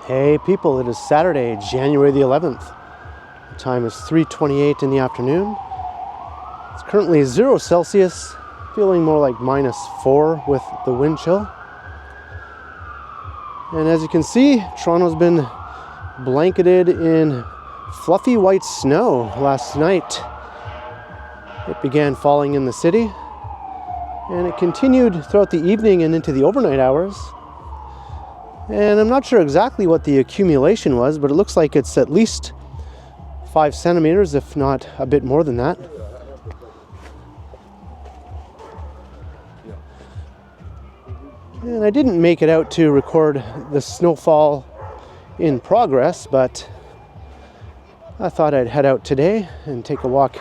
Hey people, it is Saturday, January the 11th. The time is 3:28 in the afternoon. It's currently 0 Celsius, feeling more like -4 with the wind chill. And as you can see, Toronto's been blanketed in fluffy white snow last night. It began falling in the city, and it continued throughout the evening and into the overnight hours. And I'm not sure exactly what the accumulation was, but it looks like it's at least 5 centimeters, if not a bit more than that. And I didn't make it out to record the snowfall in progress, but I thought I'd head out today and take a walk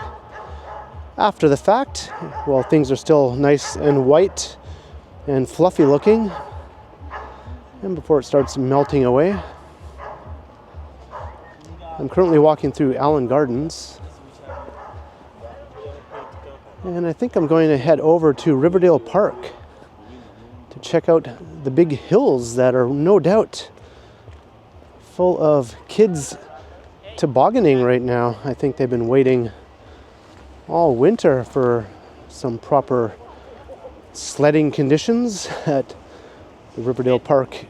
after the fact, while things are still nice and white and fluffy looking, and before it starts melting away. I'm currently walking through Allen Gardens, and I think I'm going to head over to Riverdale Park to check out the big hills that are no doubt full of kids tobogganing right now. I think they've been waiting all winter for some proper sledding conditions at the Riverdale Park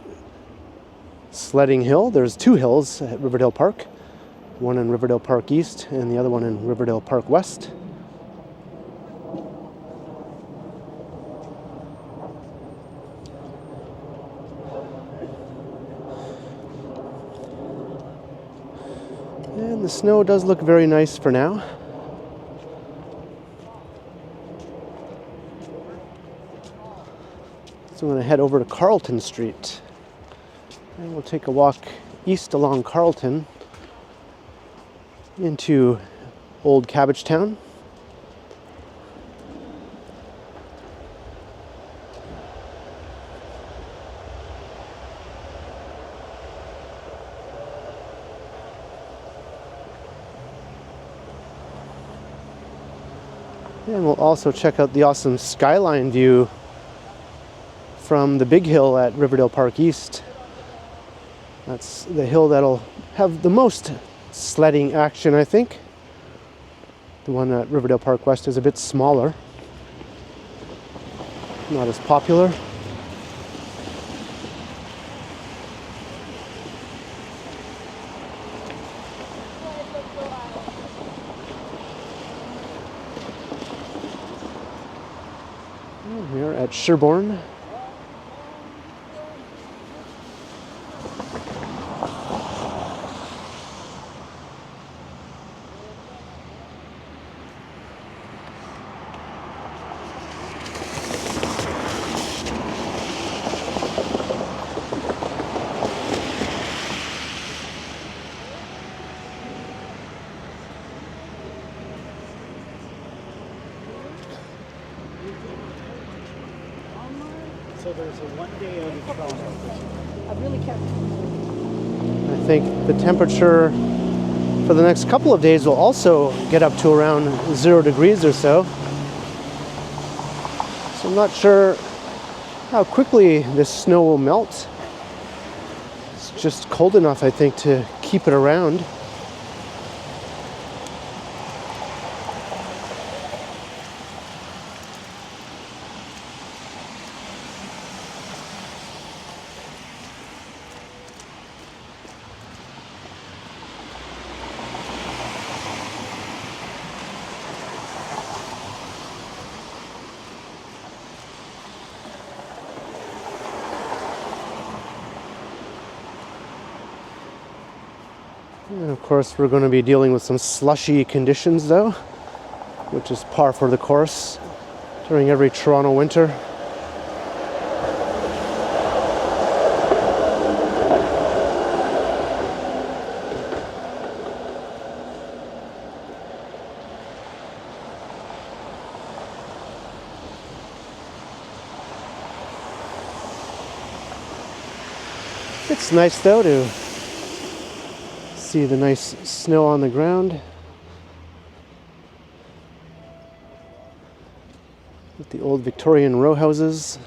sledding hill. There's 2 hills at Riverdale Park, one in Riverdale Park East and the other one in Riverdale Park West. And the snow does look very nice for now. So I'm going to head over to Carlton Street, and we'll take a walk east along Carlton into old Cabbagetown. And we'll also check out the awesome skyline view from the big hill at Riverdale Park East. That's the hill that'll have the most sledding action, I think. The one at Riverdale Park West is a bit smaller, not as popular. And we are at Sherbourne. So there's a 1 day out of Toronto. I really can't. I think the temperature for the next couple of days will also get up to around 0 degrees or so. So I'm not sure how quickly this snow will melt. It's just cold enough, I think, to keep it around. And of course, we're going to be dealing with some slushy conditions, though, which is par for the course during every Toronto winter. It's nice, though, to see the nice snow on the ground with the old Victorian row houses.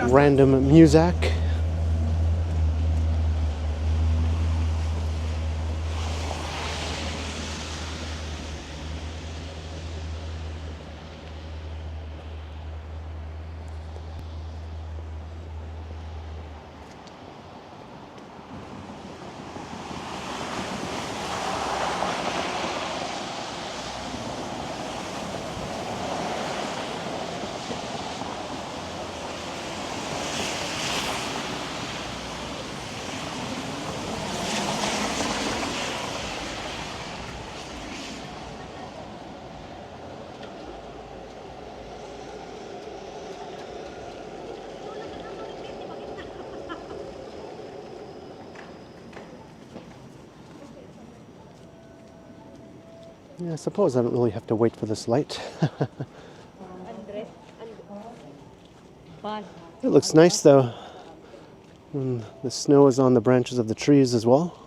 random music. Yeah, I suppose I don't really have to wait for this light. It looks nice though. And the snow is on the branches of the trees as well.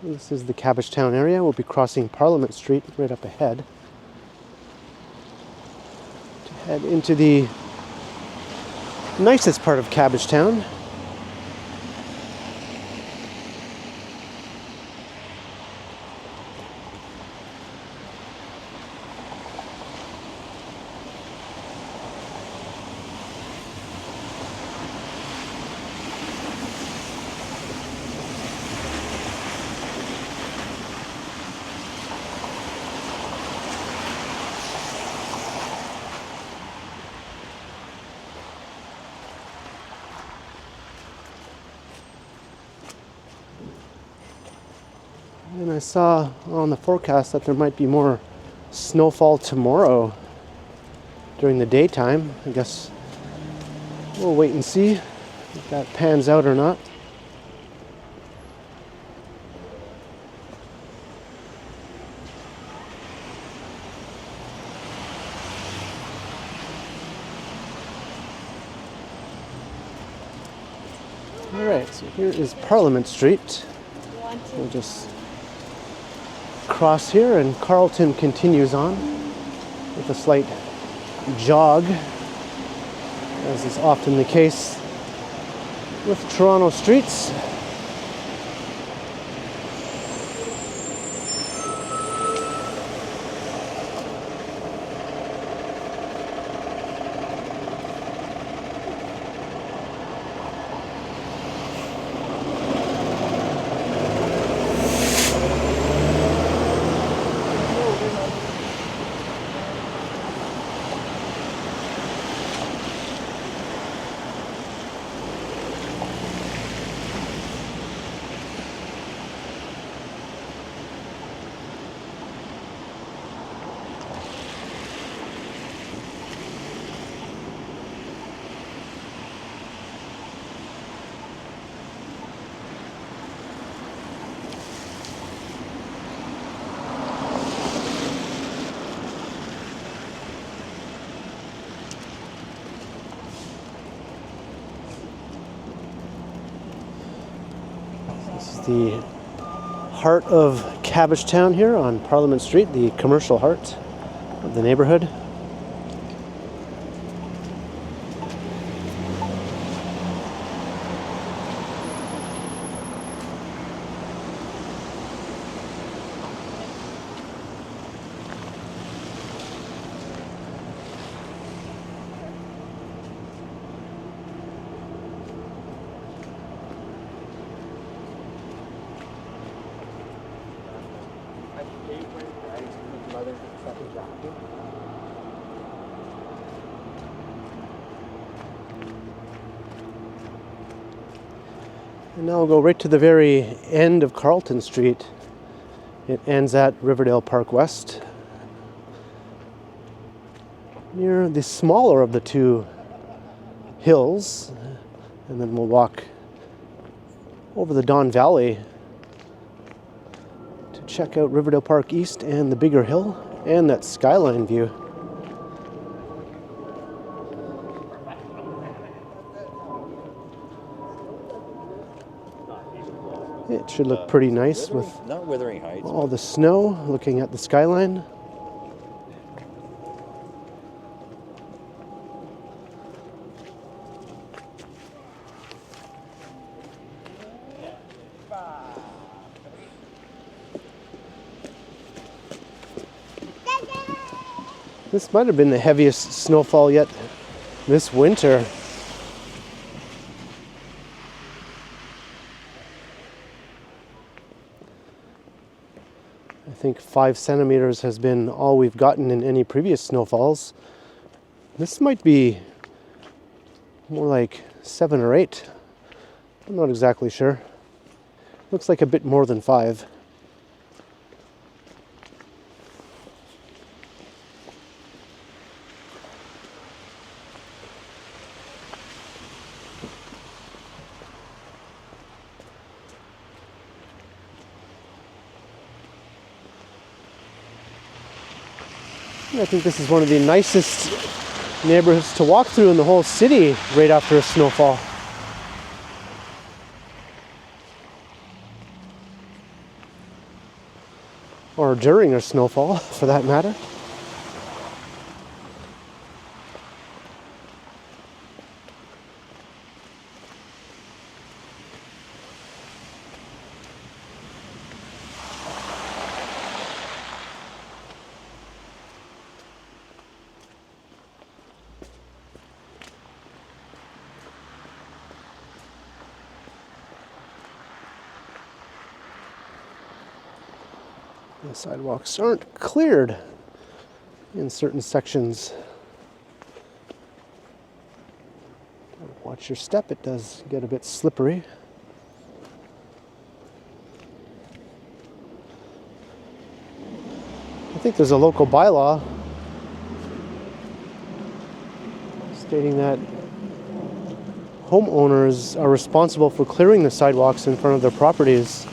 This is the Cabbagetown area. We'll be crossing Parliament Street right up ahead to head into the nicest part of Cabbagetown. And I saw on the forecast that there might be more snowfall tomorrow during the daytime. I guess we'll wait and see if that pans out or not. All right, so here is Parliament Street. We'll just cross here and Carlton continues on with a slight jog, as is often the case with Toronto streets. This is the heart of Cabbagetown here on Parliament Street, the commercial heart of the neighborhood. And now we'll go right to the very end of Carlton Street. It ends at Riverdale Park West, near the smaller of the two hills, and then we'll walk over the Don Valley to check out Riverdale Park East and the bigger hill and that skyline view. It should look pretty nice with not Wuthering Heights. all the snow, looking at the skyline. This might have been the heaviest snowfall yet this winter. I think 5 centimeters has been all we've gotten in any previous snowfalls. This might be more like 7 or 8. I'm not exactly sure. Looks like a bit more than 5. I think this is one of the nicest neighborhoods to walk through in the whole city right after a snowfall. Or during a snowfall, for that matter. The sidewalks aren't cleared in certain sections. Watch your step, it does get a bit slippery. I think there's a local bylaw stating that homeowners are responsible for clearing the sidewalks in front of their properties.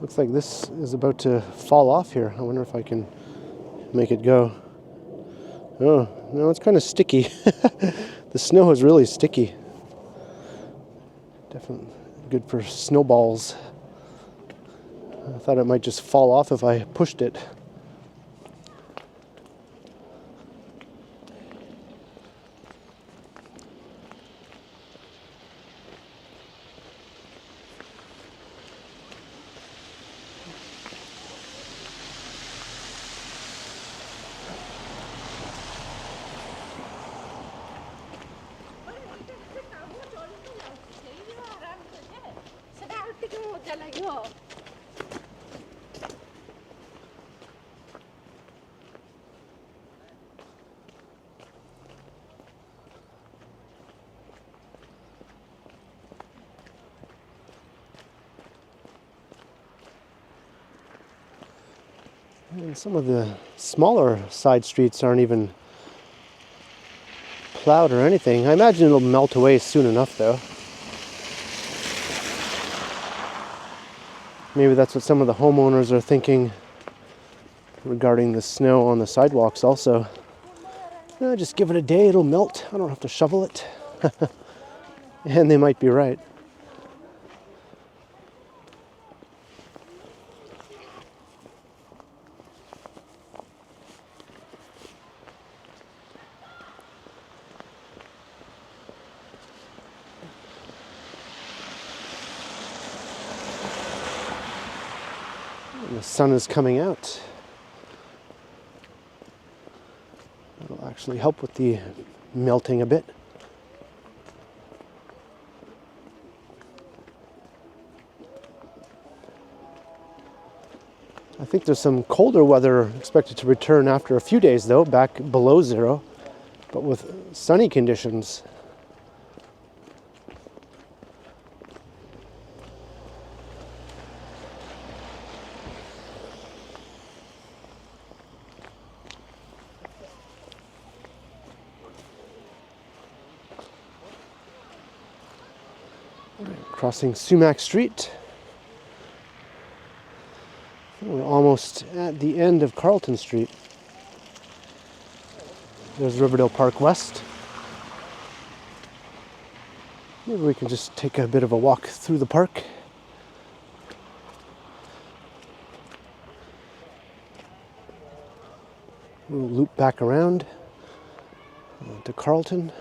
Looks like this is about to fall off here. I wonder if I can make it go. Oh, no, it's kind of sticky. The snow is really sticky. Definitely good for snowballs. I thought it might just fall off if I pushed it. And some of the smaller side streets aren't even plowed or anything. I imagine it'll melt away soon enough, though. Maybe that's what some of the homeowners are thinking regarding the snow on the sidewalks also. Just give it a day, it'll melt. I don't have to shovel it. And they might be right. The sun is coming out. That'll actually help with the melting a bit. I think there's some colder weather expected to return after a few days though, back below zero, but with sunny conditions. Crossing Sumac Street. We're almost at the end of Carlton Street. There's Riverdale Park West. Maybe we can just take a bit of a walk through the park. We'll loop back around to Carlton.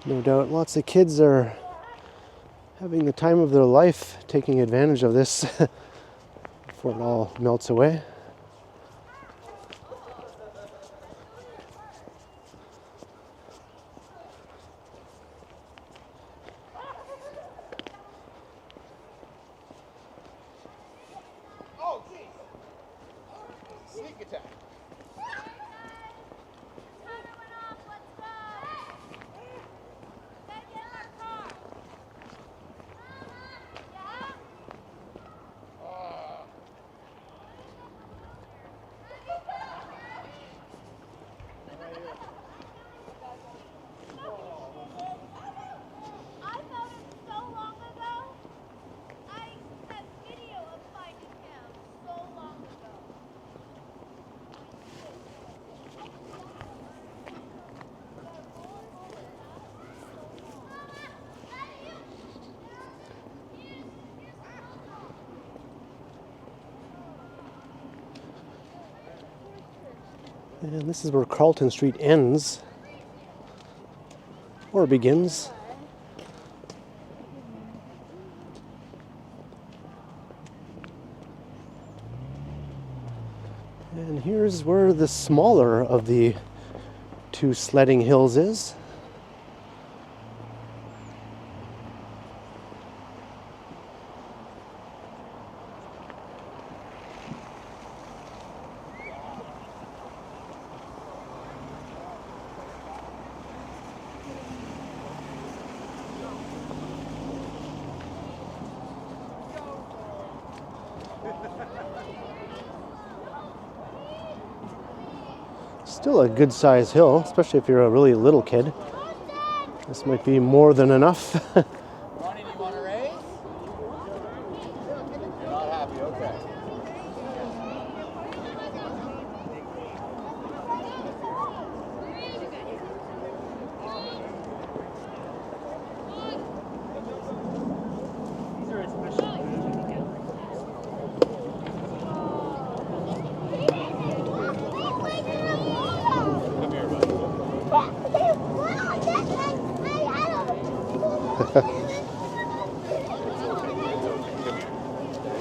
No doubt lots of kids are having the time of their life, taking advantage of this before it all melts away. Oh, geez. Sneak attack. And this is where Carlton Street ends, or begins. And here's where the smaller of the two sledding hills is. Still a good size hill, especially if you're a really little kid. This might be more than enough. Ronnie, do you want a raise? You're not happy, okay.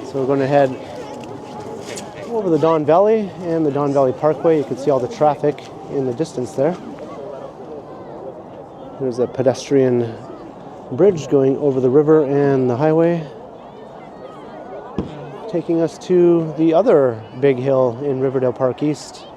So we're going to head over the Don Valley and the Don Valley Parkway. You can see all the traffic in the distance there. There's a pedestrian bridge going over the river and the highway, taking us to the other big hill in Riverdale Park East.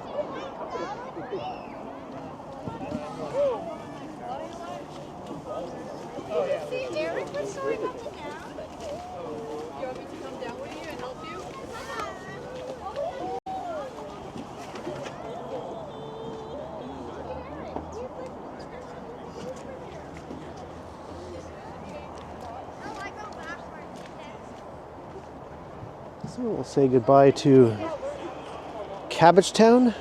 So we'll say goodbye to Cabbagetown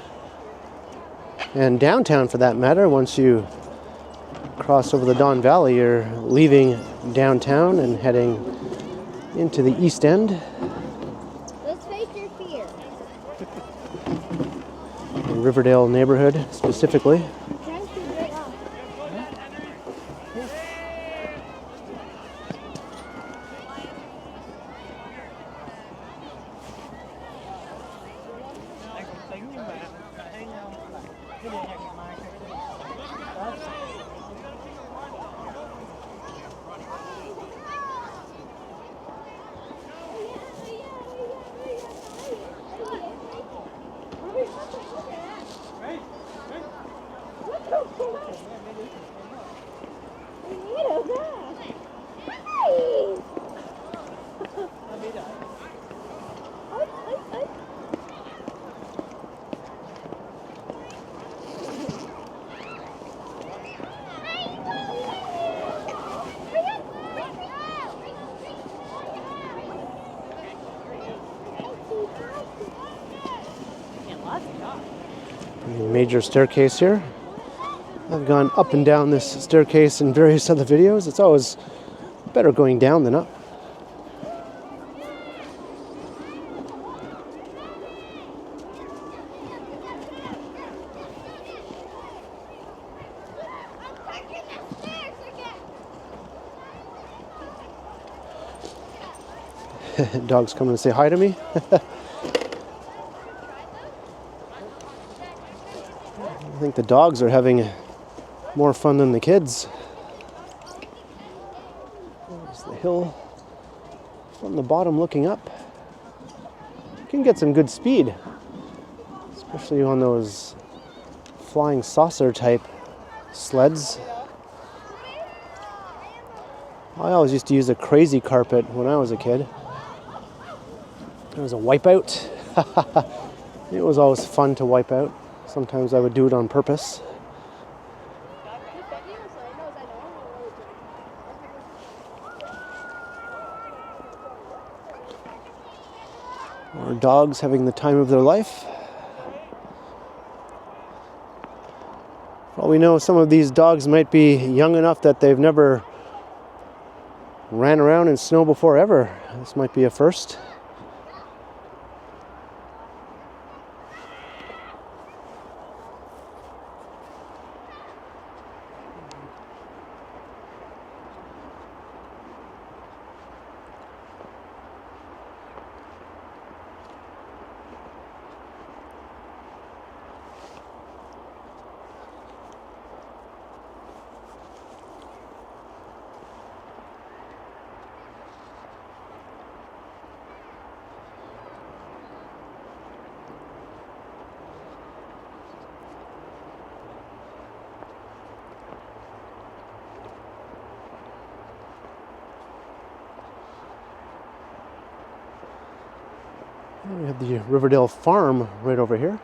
and downtown for that matter. Once you cross over the Don Valley, you're leaving downtown and heading into the East End. Let's face your fear. The Riverdale neighborhood specifically. Major staircase here. I've gone up and down this staircase in various other videos. It's always better going down than up. Dog's coming to say hi to me. I think the dogs are having more fun than the kids. There's the hill from the bottom looking up. You can get some good speed, especially on those flying saucer type sleds. I always used to use a crazy carpet when I was a kid. It was a wipeout. It was always fun to wipe out. Sometimes I would do it on purpose. Or dogs having the time of their life. For all we know, some of these dogs might be young enough that they've never ran around in snow before ever. This might be a first. We have the Riverdale farm right over here.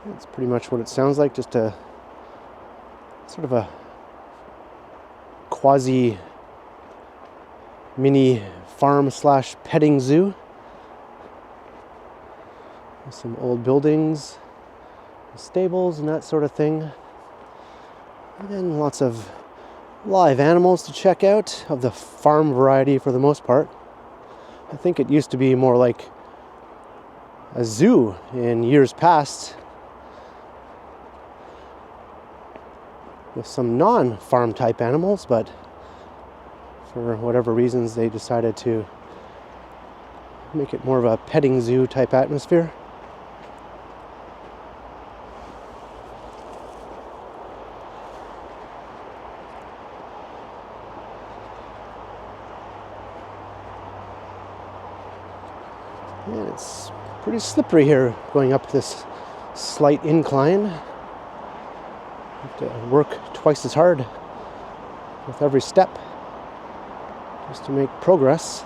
That's pretty much what it sounds like, just a sort of a quasi mini farm slash petting zoo. With some old buildings, stables and that sort of thing. And lots of live animals to check out, of the farm variety for the most part. I think it used to be more like a zoo in years past, with some non-farm type animals, but for whatever reasons they decided to make it more of a petting zoo type atmosphere. And it's pretty slippery here going up this slight incline. You have to work twice as hard with every step just to make progress.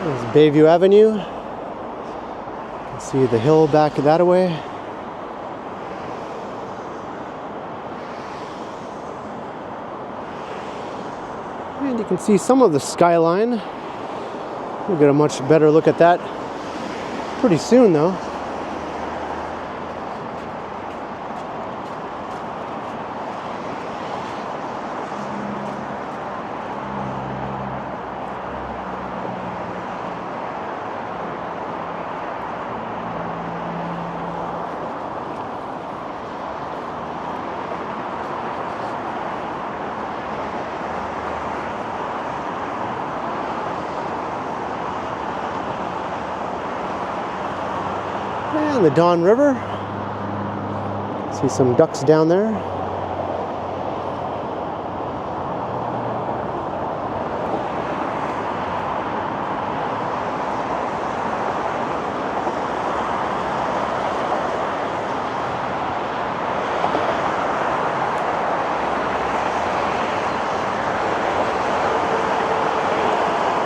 There's Bayview Avenue. You can see the hill back that way. And you can see some of the skyline. We'll get a much better look at that pretty soon though. And the Don River. See some ducks down there.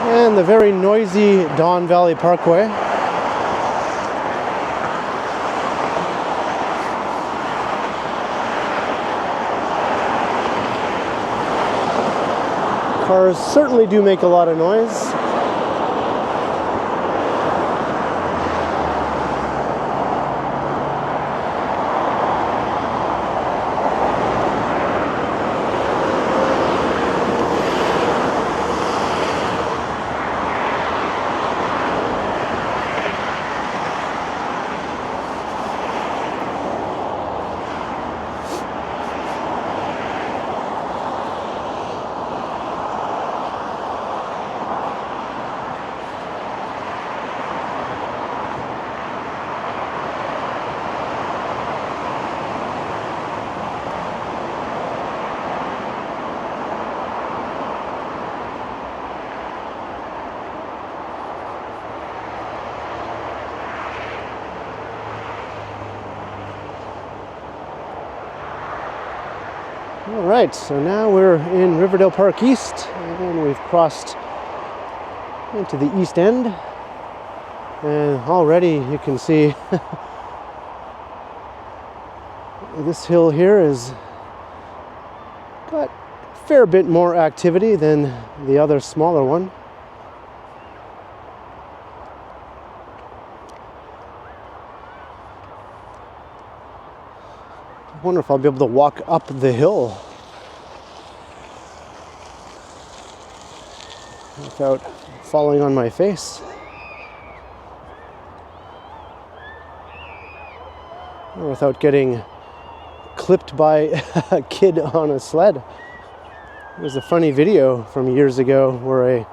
And the very noisy Don Valley Parkway. Cars certainly do make a lot of noise. All right, so now we're in Riverdale Park East, and we've crossed into the east end. And already you can see this hill here has got a fair bit more activity than the other smaller one. I wonder if I'll be able to walk up the hill without falling on my face. Or without getting clipped by a kid on a sled. There's a funny video from years ago where a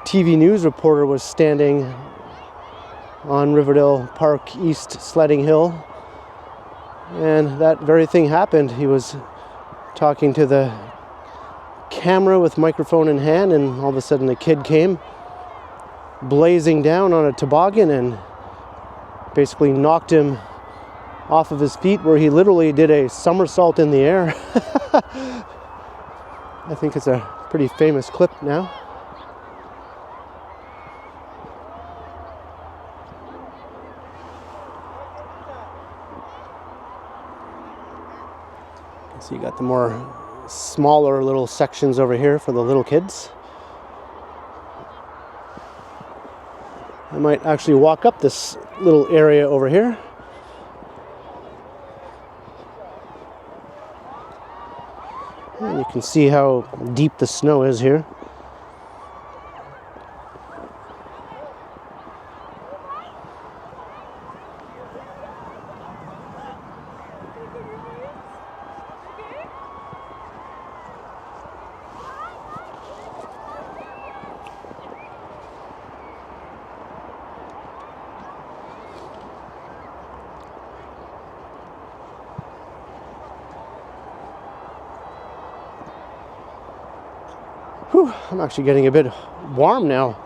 TV news reporter was standing on Riverdale Park East sledding hill. And that very thing happened. He was talking to the camera with microphone in hand, and all of a sudden a kid came blazing down on a toboggan and basically knocked him off of his feet, where he literally did a somersault in the air. I think it's a pretty famous clip now. So you got the more smaller little sections over here for the little kids. I might actually walk up this little area over here. And you can see how deep the snow is here. Whew, I'm actually getting a bit warm now.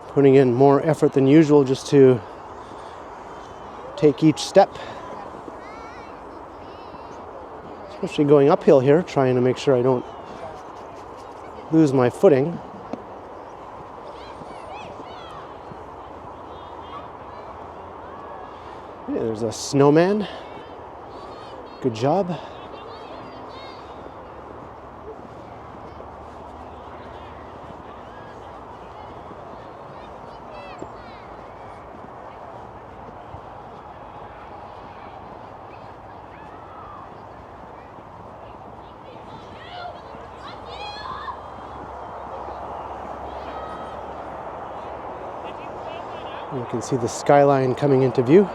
Putting in more effort than usual just to take each step. Especially going uphill here, trying to make sure I don't lose my footing. Yeah, there's a snowman. Good job. You can see the skyline coming into view.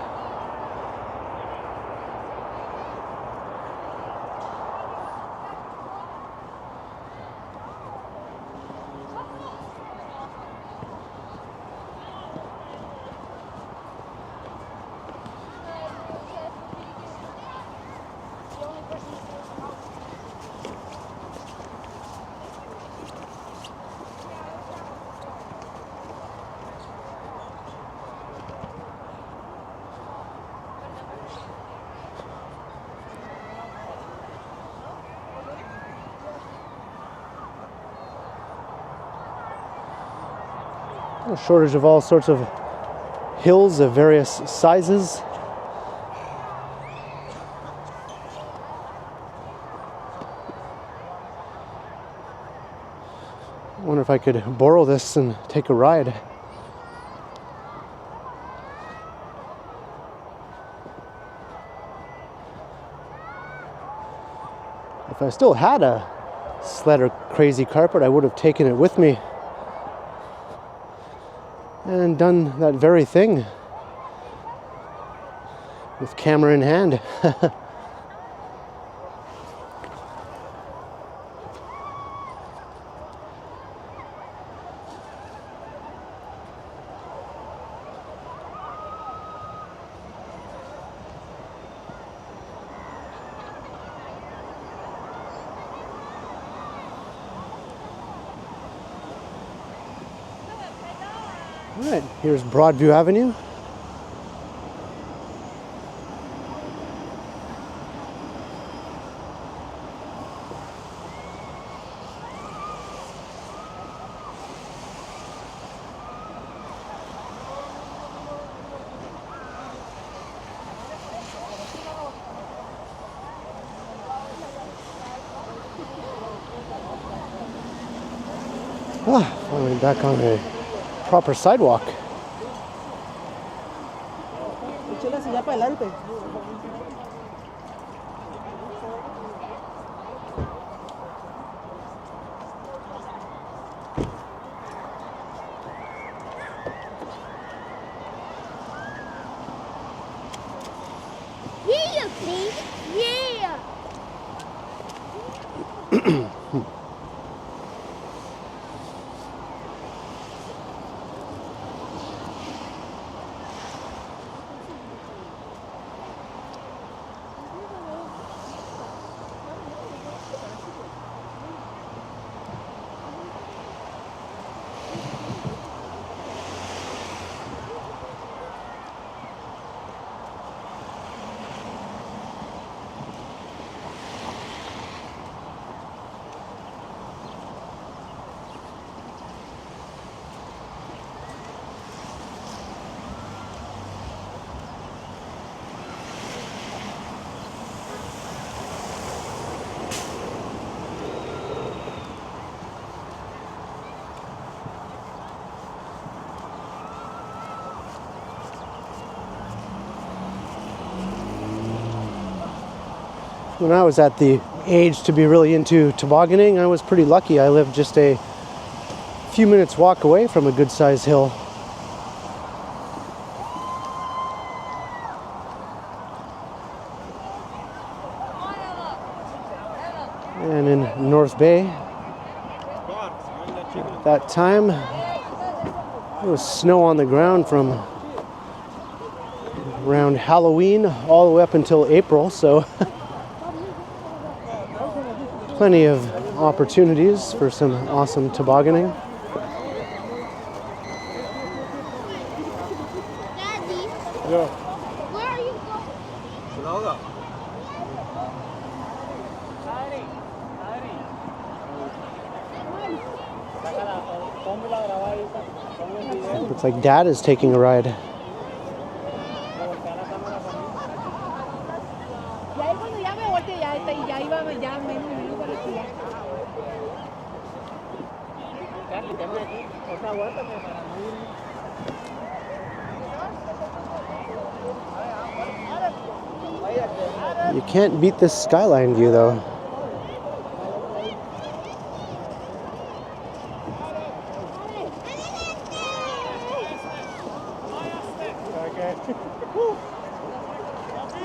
A shortage of all sorts of hills of various sizes. I wonder if I could borrow this and take a ride. If I still had a sled or crazy carpet, I would have taken it with me and done that very thing with camera in hand. All right, here's Broadview Avenue. Finally back on a proper sidewalk. Yeah, please. Yeah. When I was at the age to be really into tobogganing, I was pretty lucky. I lived just a few minutes walk away from a good-sized hill. And in North Bay, at that time, there was snow on the ground from around Halloween all the way up until April, so plenty of opportunities for some awesome tobogganing. Daddy, Yeah. where are you going? Looks like Dad is taking a ride. You can't beat this skyline view though.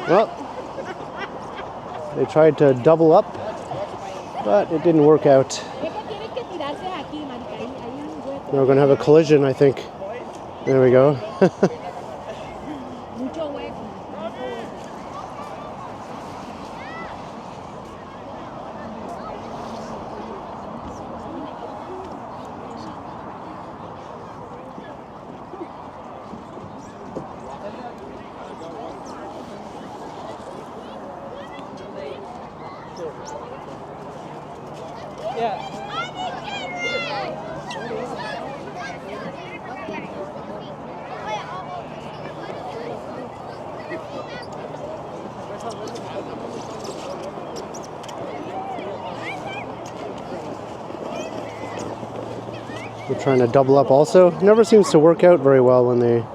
Well, they tried to double up, but it didn't work out. We're going to have a collision, I think. There we go. They're trying to double up also. Never seems to work out very well when they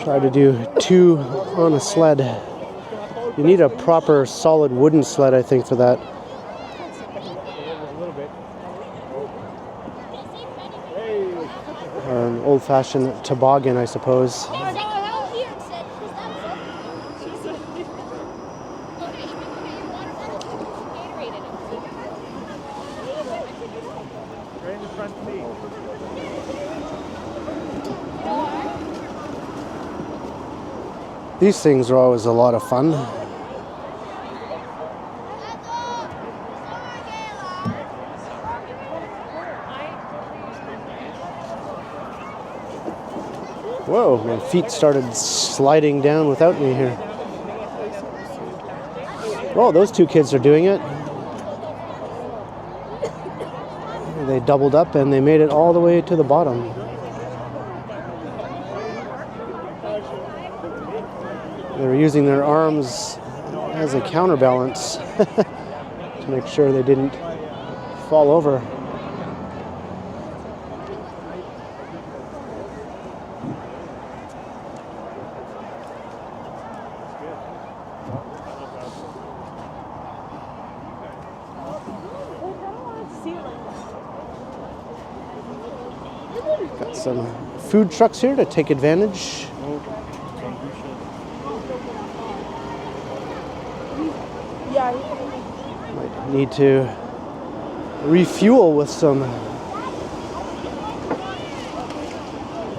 try to do two on a sled. You need a proper solid wooden sled, I think, for that. Or an old-fashioned toboggan, I suppose. These things are always a lot of fun. Whoa, my feet started sliding down without me here. Oh, those two kids are doing it. They doubled up and they made it all the way to the bottom. They were using their arms as a counterbalance to make sure they didn't fall over. Got some food trucks here to take advantage. Might need to refuel with some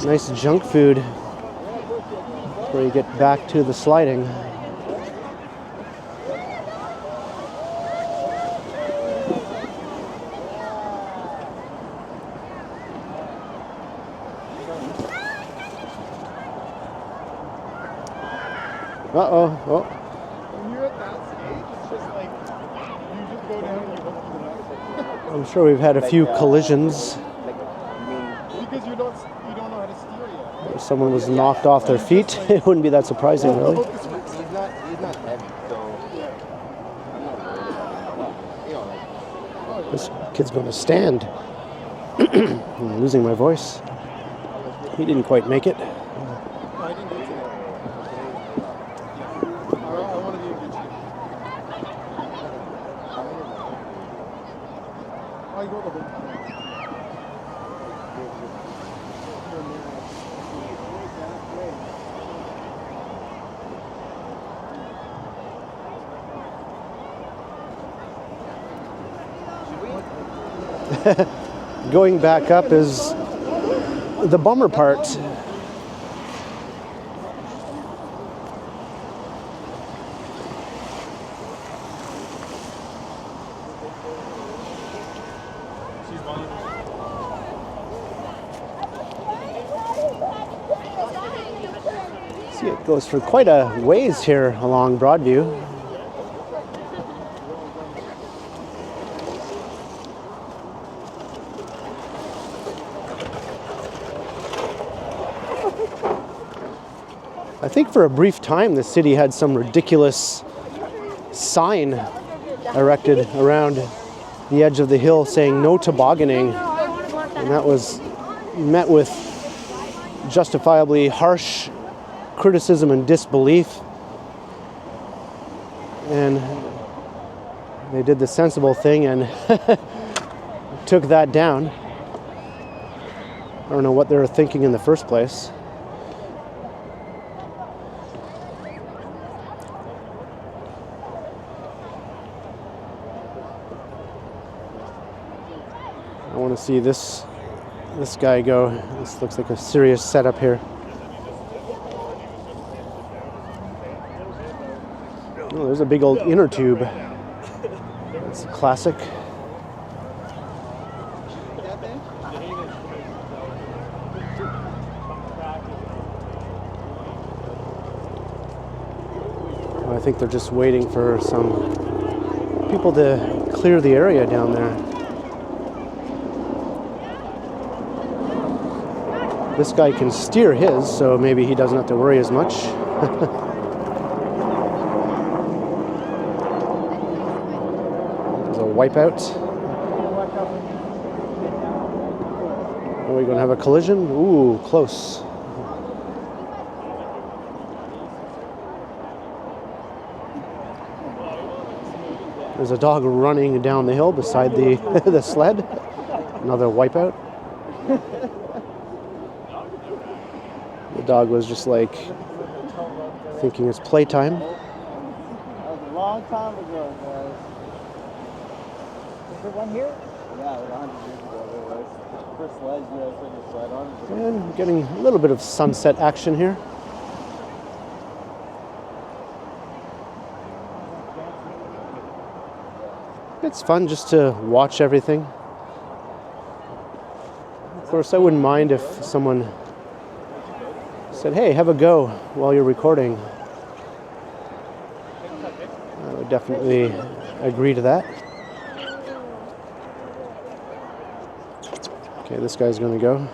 nice junk food before you get back to the sliding. Uh-oh. Oh. When you're at that stage, it's just like, you just go down and you hope for the best. I'm sure we've had a few collisions. Because you don't know how to steer yet. If someone was knocked off their feet, it wouldn't be that surprising, really. He's not heavy, so I'm not worried about it. This kid's going to stand. I'm losing my voice. He didn't quite make it. I didn't do it today. I want to be a good chief. I go the whole time. Going back up is the bummer part. See, it goes for quite a ways here along Broadview. I think for a brief time the city had some ridiculous sign erected around the edge of the hill saying no tobogganing, and that was met with justifiably harsh criticism and disbelief, and they did the sensible thing and took that down. I don't know what they were thinking in the first place. I want to see this guy go. This looks like a serious setup here. Oh, there's a big old inner tube. That's classic. I think they're just waiting for some people to clear the area down there. This guy can steer his, so maybe he doesn't have to worry as much. There's a wipeout. Are we going to have a collision? Ooh, close. There's a dog running down the hill beside the the sled. Another wipeout. The dog was just like thinking it's playtime. That was a long time ago, guys. Is there one here? Yeah, like 100 years ago there was. First sled, you guys put your sled on. And getting a little bit of sunset action here. It's fun just to watch everything. Of course, I wouldn't mind if someone said, hey, have a go while you're recording. I would definitely agree to that. Okay, this guy's going to go.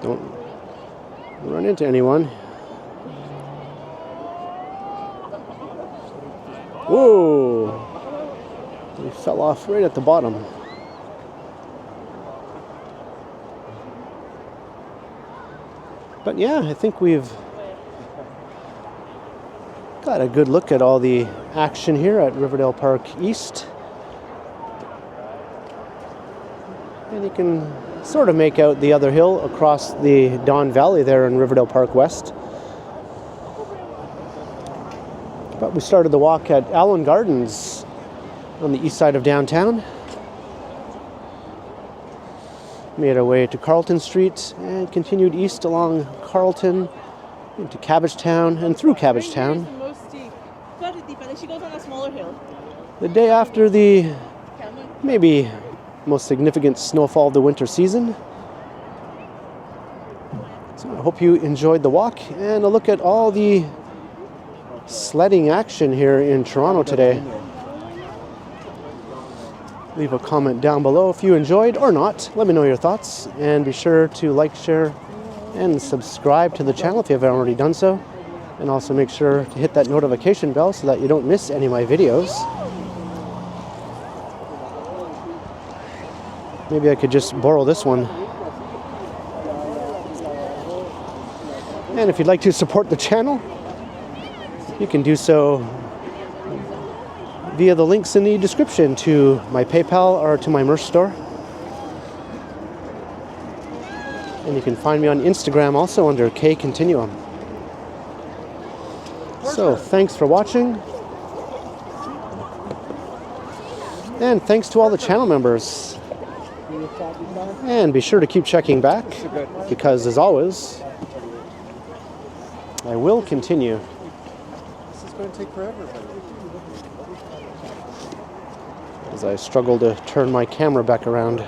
Don't run into anyone. Whoa! He fell off right at the bottom. But yeah, I think we've got a good look at all the action here at Riverdale Park East. And you can sort of make out the other hill across the Don Valley there in Riverdale Park West. But we started the walk at Allen Gardens on the east side of downtown. Made our way to Carlton Street and continued east along Carlton into Cabbagetown and through Cabbagetown. The most steep. Very deep, and then she goes on a smaller hill. The day after the maybe most significant snowfall of the winter season. So I hope you enjoyed the walk and a look at all the sledding action here in Toronto today. Leave a comment down below if you enjoyed or not. Let me know your thoughts and be sure to like, share, and subscribe to the channel if you haven't already done so. And also make sure to hit that notification bell so that you don't miss any of my videos. Maybe I could just borrow this one. And if you'd like to support the channel, you can do so via the links in the description to my PayPal or to my merch store. And you can find me on Instagram also under K Continuum. So thanks for watching. And thanks to all the channel members. And be sure to keep checking back because as always, I will continue. This is going to take forever. As I struggle to turn my camera back around.